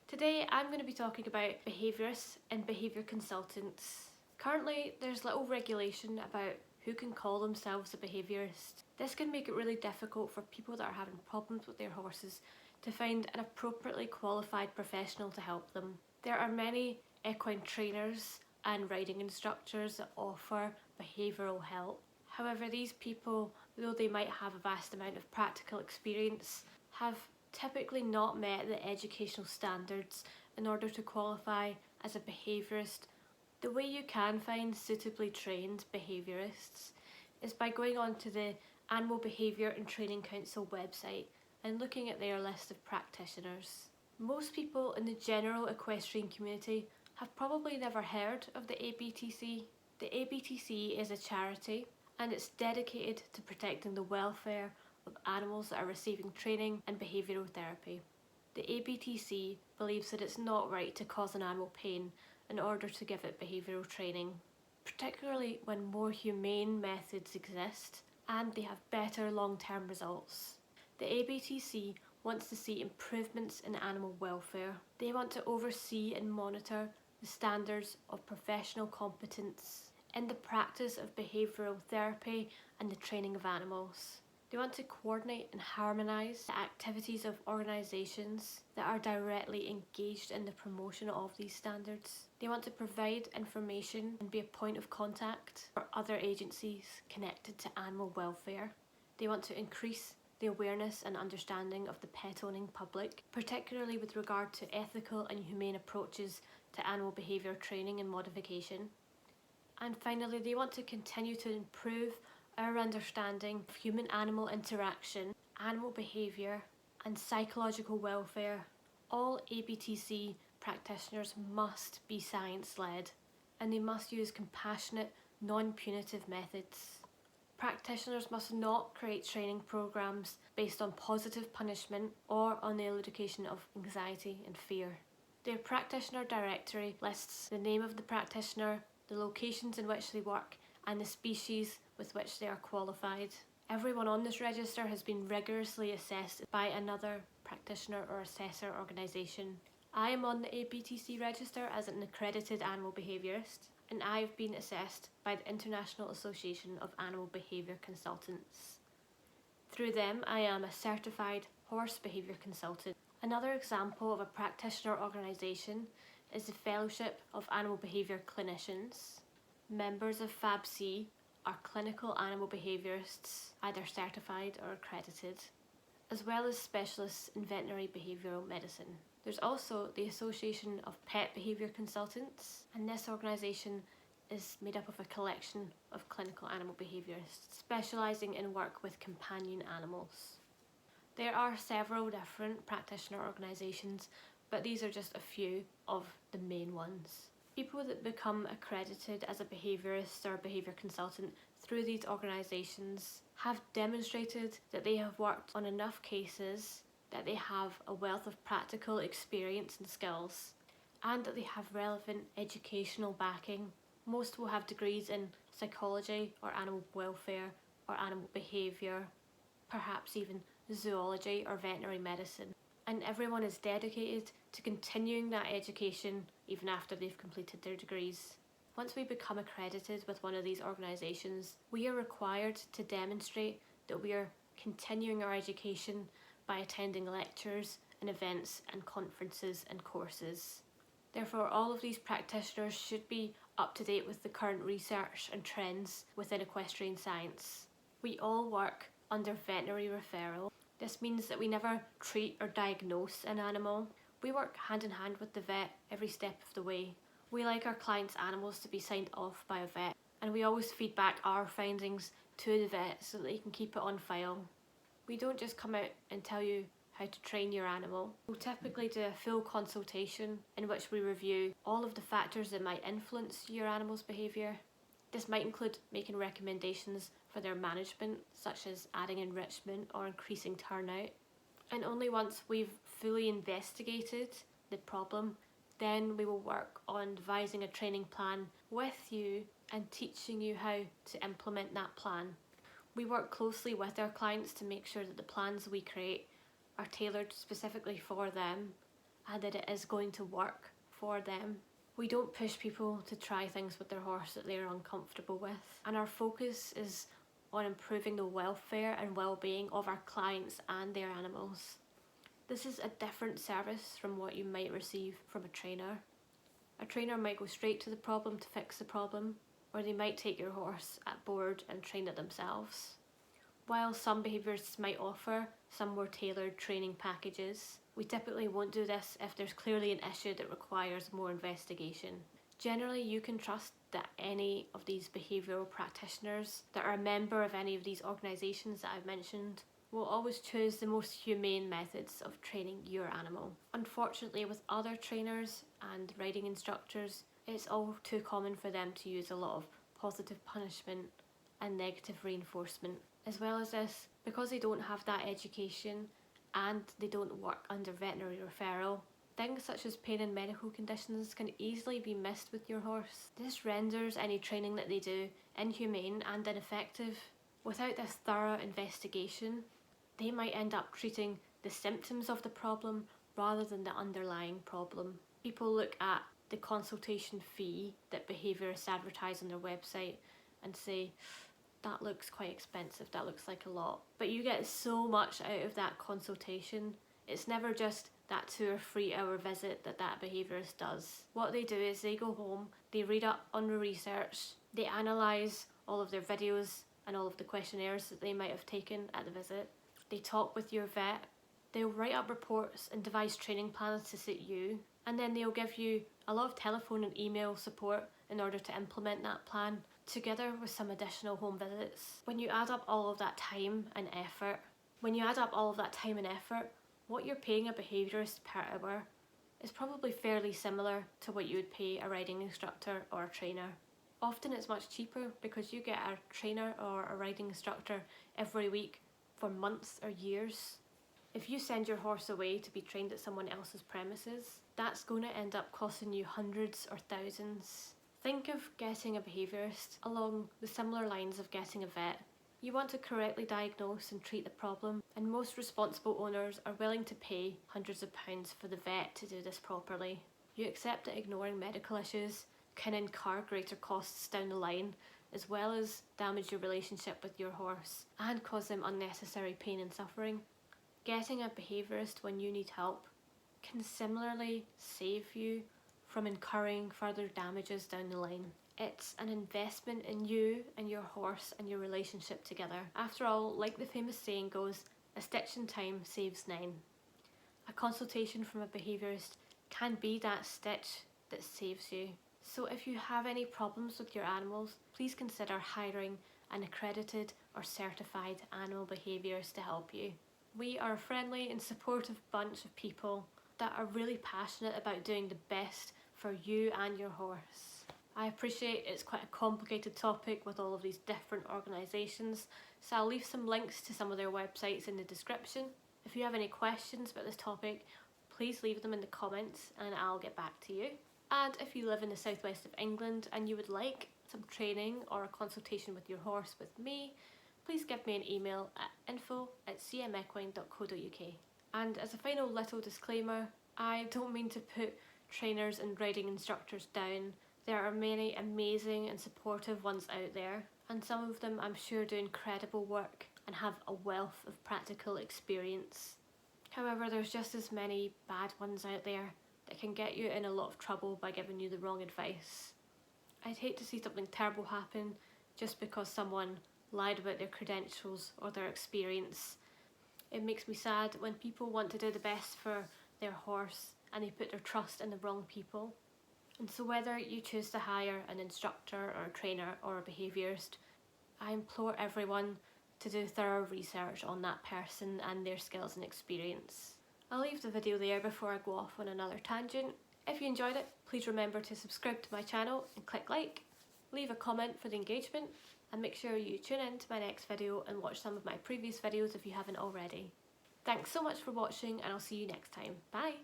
Today I'm going to be talking about behaviourists and behaviour consultants. Currently there's little regulation about who can call themselves a behaviourist. This can make it really difficult for people that are having problems with their horses to find an appropriately qualified professional to help them. There are many equine trainers and riding instructors that offer behavioural help. However, these people, though they might have a vast amount of practical experience, have typically not met the educational standards in order to qualify as a behaviourist. The way you can find suitably trained behaviourists is by going onto the Animal Behaviour and Training Council website and looking at their list of practitioners. Most people in the general equestrian community have probably never heard of the ABTC. The ABTC is a charity and it's dedicated to protecting the welfare of animals that are receiving training and behavioural therapy. The ABTC believes that it's not right to cause an animal pain in order to give it behavioural training, particularly when more humane methods exist and they have better long-term results. The ABTC wants to see improvements in animal welfare. They want to oversee and monitor the standards of professional competence in the practice of behavioural therapy and the training of animals. They want to coordinate and harmonise the activities of organisations that are directly engaged in the promotion of these standards. They want to provide information and be a point of contact for other agencies connected to animal welfare. They want to increase the awareness and understanding of the pet-owning public, particularly with regard to ethical and humane approaches to animal behaviour training and modification. And finally, they want to continue to improve our understanding of human-animal interaction, animal behaviour and psychological welfare. All ABTC practitioners must be science-led and they must use compassionate, non-punitive methods. Practitioners must not create training programs based on positive punishment or on the eradication of anxiety and fear. Their practitioner directory lists the name of the practitioner, the locations in which they work and the species with which they are qualified. Everyone on this register has been rigorously assessed by another practitioner or assessor organisation. I am on the ABTC register as an accredited animal behaviourist and I have been assessed by the International Association of Animal Behaviour Consultants. Through them I am a certified horse behaviour consultant. Another example of a practitioner organisation is the Fellowship of Animal Behaviour Clinicians. Members of FABC are clinical animal behaviourists, either certified or accredited, as well as specialists in veterinary behavioural medicine. There's also the Association of Pet Behaviour Consultants, and this organisation is made up of a collection of clinical animal behaviourists specialising in work with companion animals. There are several different practitioner organisations, but these are just a few of the main ones. People that become accredited as a behaviourist or a behaviour consultant through these organisations have demonstrated that they have worked on enough cases, that they have a wealth of practical experience and skills, and that they have relevant educational backing. Most will have degrees in psychology or animal welfare or animal behaviour, perhaps even zoology or veterinary medicine. And everyone is dedicated to continuing that education even after they've completed their degrees. Once we become accredited with one of these organisations, we are required to demonstrate that we are continuing our education by attending lectures and events and conferences and courses. Therefore, all of these practitioners should be up to date with the current research and trends within equestrian science. We all work under veterinary referral. This means that we never treat or diagnose an animal. We work hand in hand with the vet every step of the way. We like our clients' animals to be signed off by a vet, and we always feed back our findings to the vet so that they can keep it on file. We don't just come out and tell you how to train your animal. We'll typically do a full consultation in which we review all of the factors that might influence your animal's behaviour. This might include making recommendations for their management, such as adding enrichment or increasing turnout. And only once we've fully investigated the problem, then we will work on devising a training plan with you and teaching you how to implement that plan. We work closely with our clients to make sure that the plans we create are tailored specifically for them and that it is going to work for them. We don't push people to try things with their horse that they're uncomfortable with, and our focus is on improving the welfare and well-being of our clients and their animals. This is a different service from what you might receive from a trainer. A trainer might go straight to the problem to fix the problem, or they might take your horse at board and train it themselves. While some behaviourists might offer some more tailored training packages, we typically won't do this if there's clearly an issue that requires more investigation. Generally, you can trust that any of these behavioural practitioners that are a member of any of these organisations that I've mentioned will always choose the most humane methods of training your animal. Unfortunately, with other trainers and riding instructors, it's all too common for them to use a lot of positive punishment and negative reinforcement. As well as this, because they don't have that education and they don't work under veterinary referral, things such as pain and medical conditions can easily be missed with your horse. This renders any training that they do inhumane and ineffective. Without this thorough investigation, they might end up treating the symptoms of the problem rather than the underlying problem. People look at the consultation fee that behaviourists advertise on their website and say, that looks quite expensive, that looks like a lot. But you get so much out of that consultation. It's never just that 2 or 3 hour visit that behaviourist does. What they do is they go home, they read up on the research, they analyse all of their videos and all of the questionnaires that they might have taken at the visit. They talk with your vet, they'll write up reports and devise training plans to suit you, and then they'll give you a lot of telephone and email support in order to implement that plan, together with some additional home visits. When you add up all of that time and effort, what you're paying a behaviourist per hour is probably fairly similar to what you would pay a riding instructor or a trainer. Often it's much cheaper because you get a trainer or a riding instructor every week for months or years. If you send your horse away to be trained at someone else's premises, that's going to end up costing you hundreds or thousands. Think of getting a behaviourist along the similar lines of getting a vet. You want to correctly diagnose and treat the problem, and most responsible owners are willing to pay hundreds of pounds for the vet to do this properly. You accept that ignoring medical issues can incur greater costs down the line, as well as damage your relationship with your horse and cause them unnecessary pain and suffering. Getting a behaviourist when you need help can similarly save you from incurring further damages down the line. It's an investment in you and your horse and your relationship together. After all, like the famous saying goes, a stitch in time saves 9. A consultation from a behaviourist can be that stitch that saves you. So if you have any problems with your animals, please consider hiring an accredited or certified animal behaviourist to help you. We are a friendly and supportive bunch of people that are really passionate about doing the best for you and your horse. I appreciate it's quite a complicated topic with all of these different organisations, so I'll leave some links to some of their websites in the description. If you have any questions about this topic, please leave them in the comments and I'll get back to you. And if you live in the southwest of England and you would like some training or a consultation with your horse with me, please give me an email at info@cmequine.co.uk. And as a final little disclaimer, I don't mean to put trainers and riding instructors down. There are many amazing and supportive ones out there, and some of them I'm sure do incredible work and have a wealth of practical experience. However, there's just as many bad ones out there that can get you in a lot of trouble by giving you the wrong advice. I'd hate to see something terrible happen just because someone lied about their credentials or their experience. It makes me sad when people want to do the best for their horse and they put their trust in the wrong people. And so whether you choose to hire an instructor or a trainer or a behaviourist, I implore everyone to do thorough research on that person and their skills and experience. I'll leave the video there before I go off on another tangent. If you enjoyed it, please remember to subscribe to my channel and click like, leave a comment for the engagement, and make sure you tune in to my next video and watch some of my previous videos if you haven't already. Thanks so much for watching, and I'll see you next time. Bye!